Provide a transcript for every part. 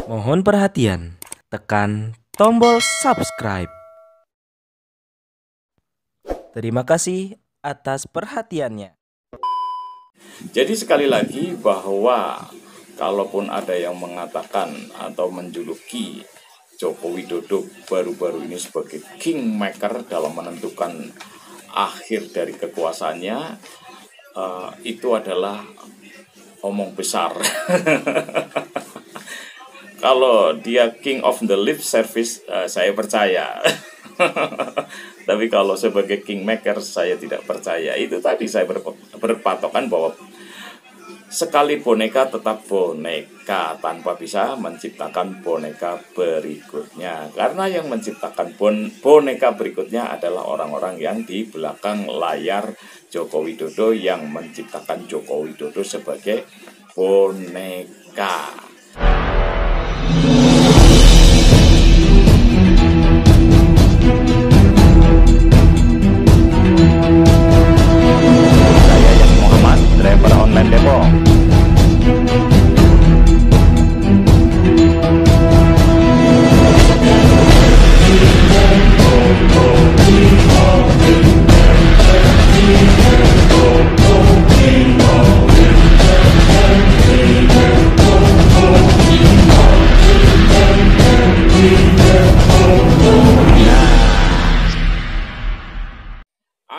Mohon perhatian, tekan tombol subscribe. Terima kasih atas perhatiannya. Jadi sekali lagi bahwa kalaupun ada yang mengatakan atau menjuluki Joko Widodo baru-baru ini sebagai kingmaker dalam menentukan akhir dari kekuasaannya, itu adalah omong besar. Kalau dia king of the lip service, saya percaya. Tapi kalau sebagai kingmaker, saya tidak percaya. Itu tadi saya berpatokan bahwa sekali boneka tetap boneka, tanpa bisa menciptakan boneka berikutnya. Karena yang menciptakan boneka berikutnya adalah orang-orang yang di belakang layar Joko Widodo, yang menciptakan Joko Widodo sebagai boneka. Saya Yadi Muhammad, driver online Depok.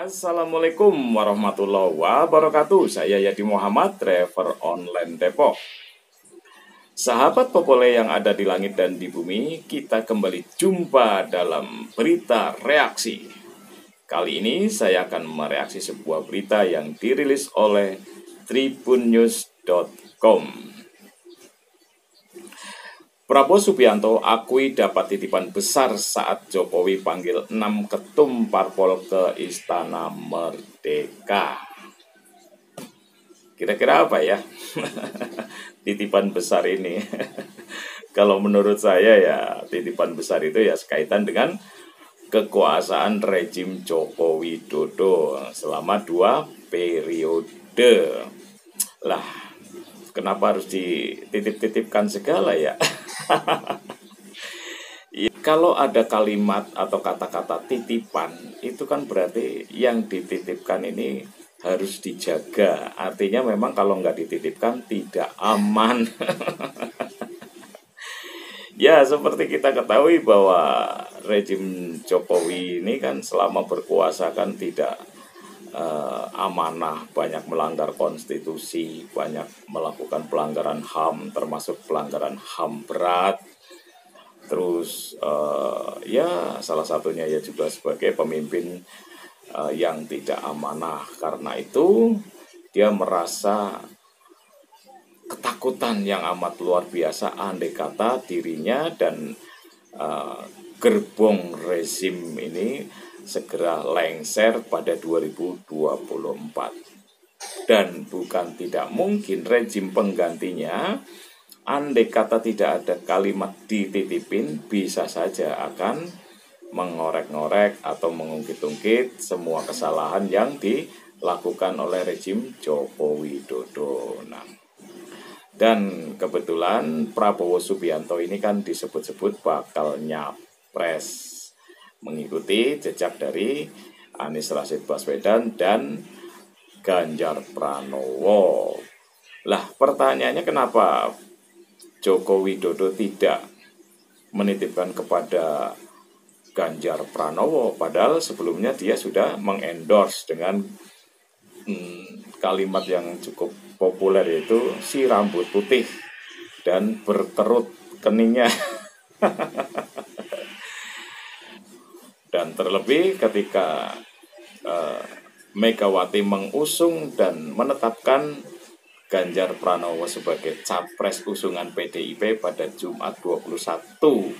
Assalamualaikum warahmatullahi wabarakatuh. Saya Yadi Muhammad, driver online Depok. Sahabat populer yang ada di langit dan di bumi, kita kembali jumpa dalam berita reaksi. Kali ini saya akan mereaksi sebuah berita yang dirilis oleh tribunnews.com. Prabowo Subianto akui dapat titipan besar saat Jokowi panggil 6 ketum parpol ke Istana Merdeka. Kira-kira apa ya titipan besar ini? Kalau menurut saya ya titipan besar itu ya sekaitan dengan kekuasaan rejim Joko Widodo selama 2 periode. Lah, kenapa harus dititip-titipkan segala ya? Kalau ada kalimat atau kata-kata titipan, itu kan berarti yang dititipkan ini harus dijaga. Artinya memang kalau nggak dititipkan tidak aman. Ya, seperti kita ketahui bahwa rejim Jokowi ini kan selama berkuasa kan tidak amanah, banyak melanggar konstitusi, banyak melakukan pelanggaran HAM, termasuk pelanggaran HAM berat. Terus ya salah satunya ya juga sebagai pemimpin yang tidak amanah. Karena itu dia merasa ketakutan yang amat luar biasa andai kata dirinya dan gerbong rezim ini segera lengser pada 2024. Dan bukan tidak mungkin rezim penggantinya, andai kata tidak ada kalimat dititipin, bisa saja akan mengorek-ngorek atau mengungkit-ungkit semua kesalahan yang dilakukan oleh rezim Joko Widodo. Nah, dan kebetulan Prabowo Subianto ini kan disebut-sebut bakal nyapres, mengikuti jejak dari Anies Rashid Baswedan dan Ganjar Pranowo. Lah, pertanyaannya kenapa Joko Widodo tidak menitipkan kepada Ganjar Pranowo, padahal sebelumnya dia sudah mengendorse dengan kalimat yang cukup populer, yaitu si rambut putih dan berkerut keningnya. Dan terlebih ketika Megawati mengusung dan menetapkan Ganjar Pranowo sebagai capres usungan PDIP pada Jumat 21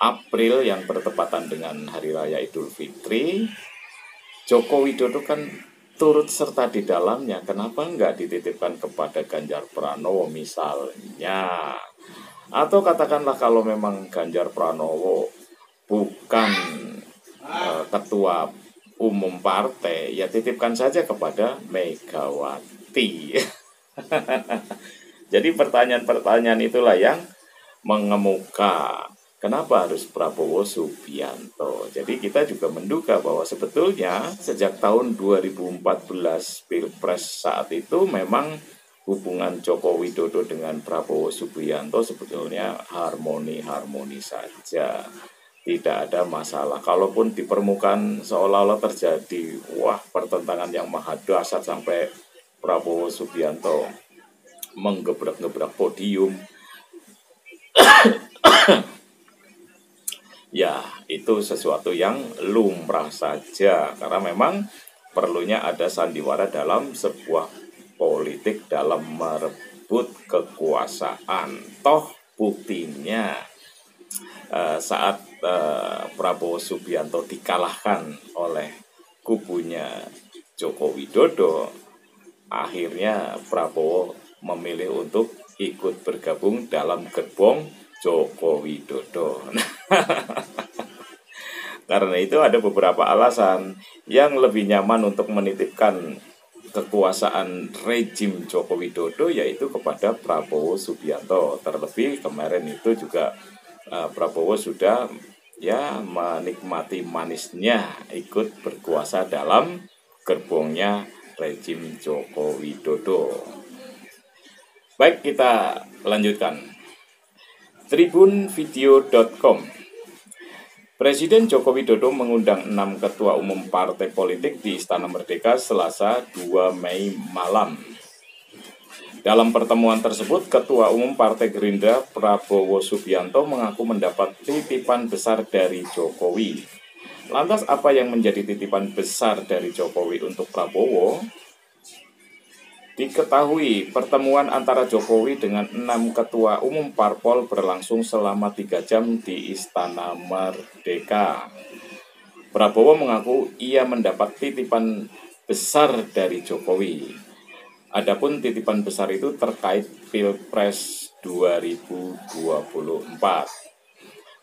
April yang bertepatan dengan Hari Raya Idul Fitri, Joko Widodo kan turut serta di dalamnya. Kenapa nggak dititipkan kepada Ganjar Pranowo misalnya? Atau katakanlah kalau memang Ganjar Pranowo bukan ketua umum partai, ya titipkan saja kepada Megawati. Jadi pertanyaan-pertanyaan itulah yang mengemuka. Kenapa harus Prabowo Subianto? Jadi kita juga menduga bahwa sebetulnya sejak tahun 2014 Pilpres saat itu memang hubungan Joko Widodo dengan Prabowo Subianto sebetulnya harmoni-harmoni saja. Tidak ada masalah. Kalaupun di permukaan seolah-olah terjadi pertentangan yang maha dahsyat sampai Prabowo Subianto menggebrak-gebrak podium, ya itu sesuatu yang lumrah saja, karena memang perlunya ada sandiwara dalam sebuah politik dalam merebut kekuasaan. Toh buktinya saat Prabowo Subianto dikalahkan oleh kubunya Joko Widodo, akhirnya Prabowo memilih untuk ikut bergabung dalam gerbong Joko Widodo. Karena itu ada beberapa alasan yang lebih nyaman untuk menitipkan kekuasaan rejim Joko Widodo, yaitu kepada Prabowo Subianto. Terlebih kemarin itu juga Prabowo sudah menikmati manisnya ikut berkuasa dalam gerbongnya rejim Joko Widodo. Baik, kita lanjutkan. Tribunvideo.com. Presiden Joko Widodo mengundang 6 ketua umum partai politik di Istana Merdeka Selasa 2 Mei malam. Dalam pertemuan tersebut, Ketua Umum Partai Gerindra Prabowo Subianto mengaku mendapat titipan besar dari Jokowi. Lantas apa yang menjadi titipan besar dari Jokowi untuk Prabowo? Diketahui pertemuan antara Jokowi dengan 6 ketua umum parpol berlangsung selama 3 jam di Istana Merdeka. Prabowo mengaku ia mendapat titipan besar dari Jokowi. Adapun titipan besar itu terkait Pilpres 2024.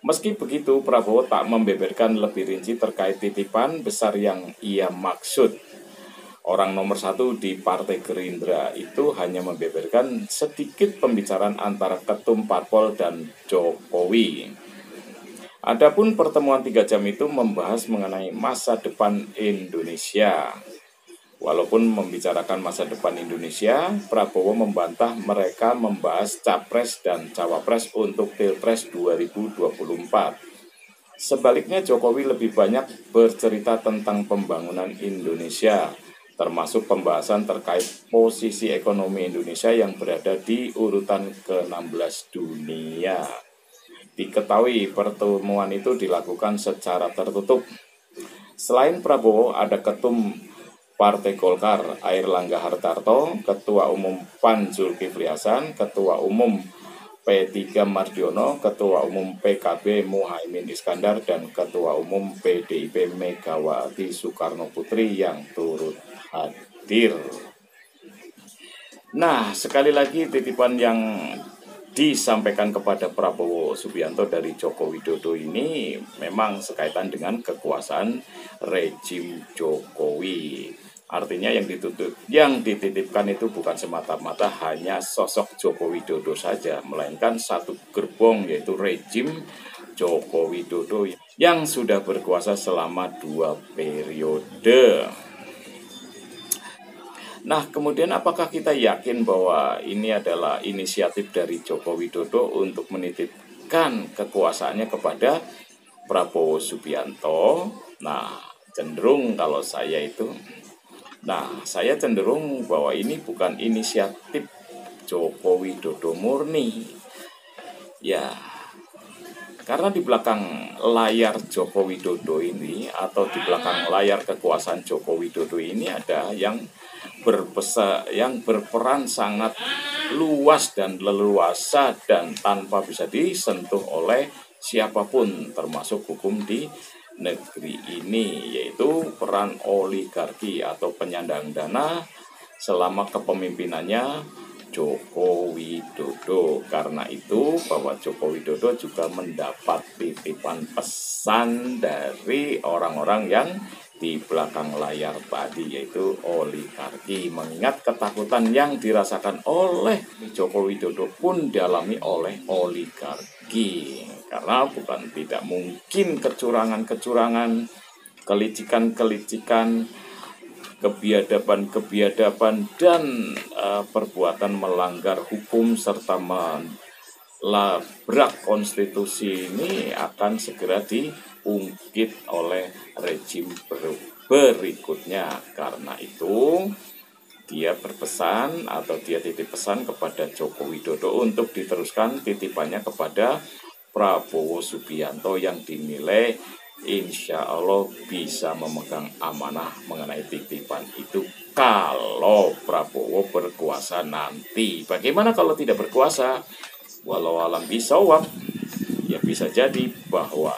Meski begitu, Prabowo tak membeberkan lebih rinci terkait titipan besar yang ia maksud. Orang nomor 1 di Partai Gerindra itu hanya membeberkan sedikit pembicaraan antara ketum parpol dan Jokowi. Adapun pertemuan 3 jam itu membahas mengenai masa depan Indonesia. Walaupun membicarakan masa depan Indonesia, Prabowo membantah mereka membahas capres dan cawapres untuk Pilpres 2024. Sebaliknya, Jokowi lebih banyak bercerita tentang pembangunan Indonesia, termasuk pembahasan terkait posisi ekonomi Indonesia yang berada di urutan ke-16 dunia. Diketahui pertemuan itu dilakukan secara tertutup. Selain Prabowo, ada Ketum Partai Golkar Airlangga Hartarto, Ketua Umum PAN Zulkifli Hasan, Ketua Umum P3 Mardiono, Ketua Umum PKB Muhaimin Iskandar, dan Ketua Umum PDIP Megawati Soekarno Putri yang turut hadir. Nah, sekali lagi titipan yang disampaikan kepada Prabowo Subianto dari Joko Widodo ini memang sekaitan dengan kekuasaan rejim Jokowi. Artinya yang dititipkan itu bukan semata-mata hanya sosok Joko Widodo saja, melainkan satu gerbong, yaitu rejim Joko Widodo yang sudah berkuasa selama 2 periode. Nah, kemudian apakah kita yakin bahwa ini adalah inisiatif dari Joko Widodo untuk menitipkan kekuasaannya kepada Prabowo Subianto? Nah, saya cenderung bahwa ini bukan inisiatif Joko Widodo murni. Ya, karena di belakang layar Joko Widodo ini, atau di belakang layar kekuasaan Joko Widodo ini, ada yang berperan sangat luas dan leluasa dan tanpa bisa disentuh oleh siapapun termasuk hukum di negeri ini, yaitu peran oligarki atau penyandang dana selama kepemimpinannya Joko Widodo. Karena itu bahwa Joko Widodo juga mendapat titipan pesan dari orang-orang yang di belakang layar tadi, yaitu oligarki. Mengingat ketakutan yang dirasakan oleh Joko Widodo pun dialami oleh oligarki. Karena bukan tidak mungkin kecurangan-kecurangan, kelicikan-kelicikan, kebiadaban-kebiadaban, dan perbuatan melanggar hukum serta labrak konstitusi ini akan segera diungkit oleh rejim berikutnya. Karena itu dia berpesan atau dia titip pesan kepada Joko Widodo untuk diteruskan titipannya kepada Prabowo Subianto yang dinilai insya Allah bisa memegang amanah mengenai titipan itu kalau Prabowo berkuasa nanti. Bagaimana kalau tidak berkuasa? Walau alam bisawab, ya bisa jadi bahwa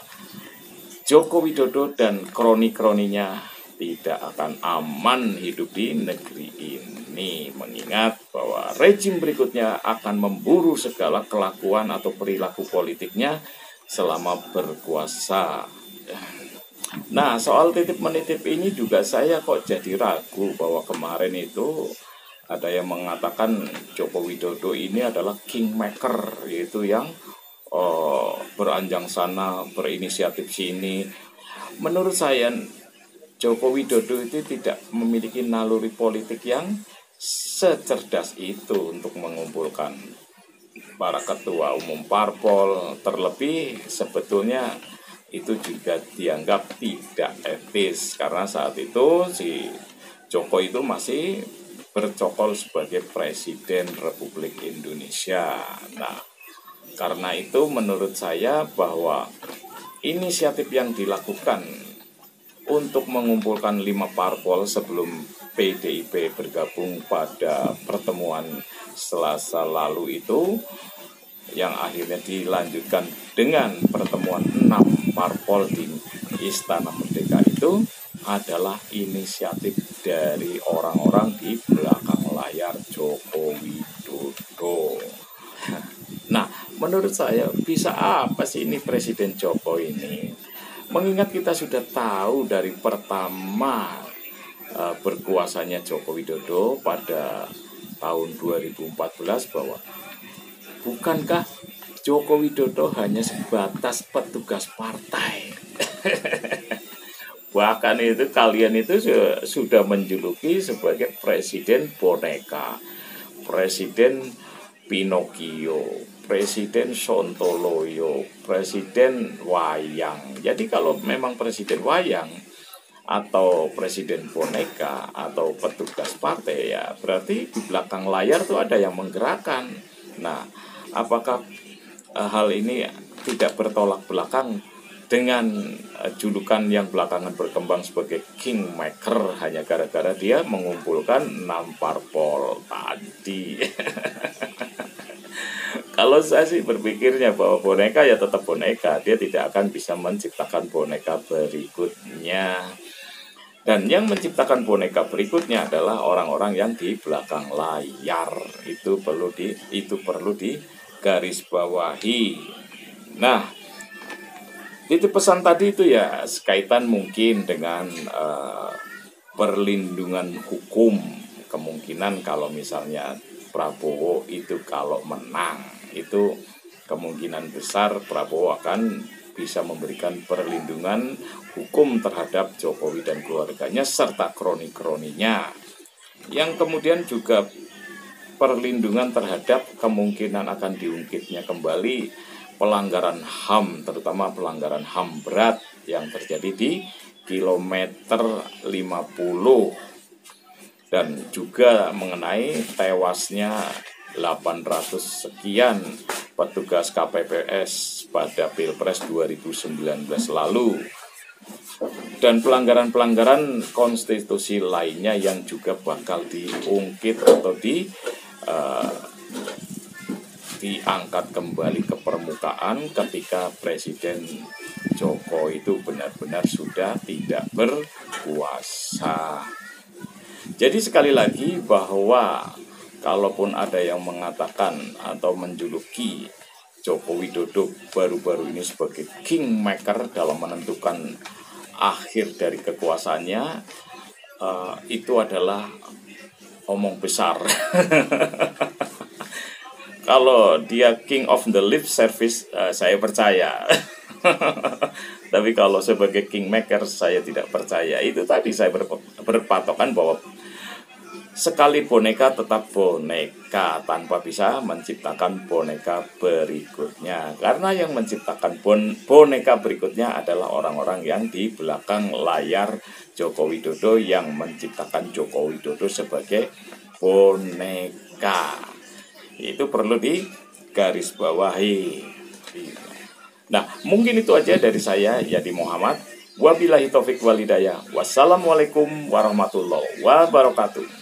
Joko Widodo dan kroni-kroninya tidak akan aman hidup di negeri ini. Mengingat bahwa rejim berikutnya akan memburu segala kelakuan atau perilaku politiknya selama berkuasa. Nah, soal titip menitip ini juga saya kok jadi ragu bahwa kemarin itu ada yang mengatakan Joko Widodo ini adalah kingmaker, yaitu yang beranjang sana, berinisiatif sini. Menurut saya Joko Widodo itu tidak memiliki naluri politik yang secerdas itu untuk mengumpulkan para ketua umum parpol. Terlebih sebetulnya itu juga dianggap tidak etis karena saat itu si Joko itu masih bercokol sebagai Presiden Republik Indonesia. Nah, karena itu menurut saya bahwa inisiatif yang dilakukan untuk mengumpulkan 5 parpol sebelum PDIP bergabung pada pertemuan Selasa lalu itu, yang akhirnya dilanjutkan dengan pertemuan 6 parpol di Istana Merdeka, itu adalah inisiatif dari orang-orang di belakang layar Joko Widodo. Nah, menurut saya bisa apa sih ini Presiden Joko ini? Mengingat kita sudah tahu dari pertama berkuasanya Joko Widodo pada tahun 2014 bahwa bukankah Joko Widodo hanya sebatas petugas partai? Bahkan itu kalian itu sudah menjuluki sebagai Presiden Boneka, Presiden Pinocchio, Presiden Sontoloyo, Presiden Wayang. Jadi kalau memang Presiden Wayang atau Presiden Boneka atau petugas partai, ya berarti di belakang layar tuh ada yang menggerakkan. Nah, apakah hal ini tidak bertolak belakang dengan julukan yang belakangan berkembang sebagai Kingmaker hanya gara-gara dia mengumpulkan 6 parpol tadi? Kalau saya sih berpikirnya bahwa boneka ya tetap boneka, dia tidak akan bisa menciptakan boneka berikutnya. Dan yang menciptakan boneka berikutnya adalah orang-orang yang di belakang layar. Itu perlu digarisbawahi. Nah, itu pesan tadi itu ya sekaitan mungkin dengan perlindungan hukum. Kemungkinan kalau misalnya Prabowo itu kalau menang, itu kemungkinan besar Prabowo akan bisa memberikan perlindungan hukum terhadap Jokowi dan keluarganya serta kroni-kroninya. Yang kemudian juga perlindungan terhadap kemungkinan akan diungkitnya kembali pelanggaran HAM, terutama pelanggaran HAM berat yang terjadi di kilometer 50, dan juga mengenai tewasnya 800 sekian petugas KPPS pada Pilpres 2019 lalu, dan pelanggaran-pelanggaran konstitusi lainnya yang juga bakal diungkit atau diangkat kembali ke permukaan ketika Presiden Joko itu benar-benar sudah tidak berkuasa. Jadi sekali lagi bahwa kalaupun ada yang mengatakan atau menjuluki Joko Widodo baru-baru ini sebagai kingmaker dalam menentukan akhir dari kekuasaannya itu adalah omong besar. Kalau dia king of the lip service, saya percaya. Tapi kalau sebagai kingmaker, saya tidak percaya. Itu tadi saya berpatokan bahwa sekali boneka tetap boneka, tanpa bisa menciptakan boneka berikutnya. Karena yang menciptakan boneka berikutnya adalah orang-orang yang di belakang layar Joko Widodo, yang menciptakan Joko Widodo sebagai boneka. Itu perlu digarisbawahi. Nah, mungkin itu aja dari saya, Yadi Muhammad. Wabillahi taufik walhidayah. Wassalamualaikum warahmatullahi wabarakatuh.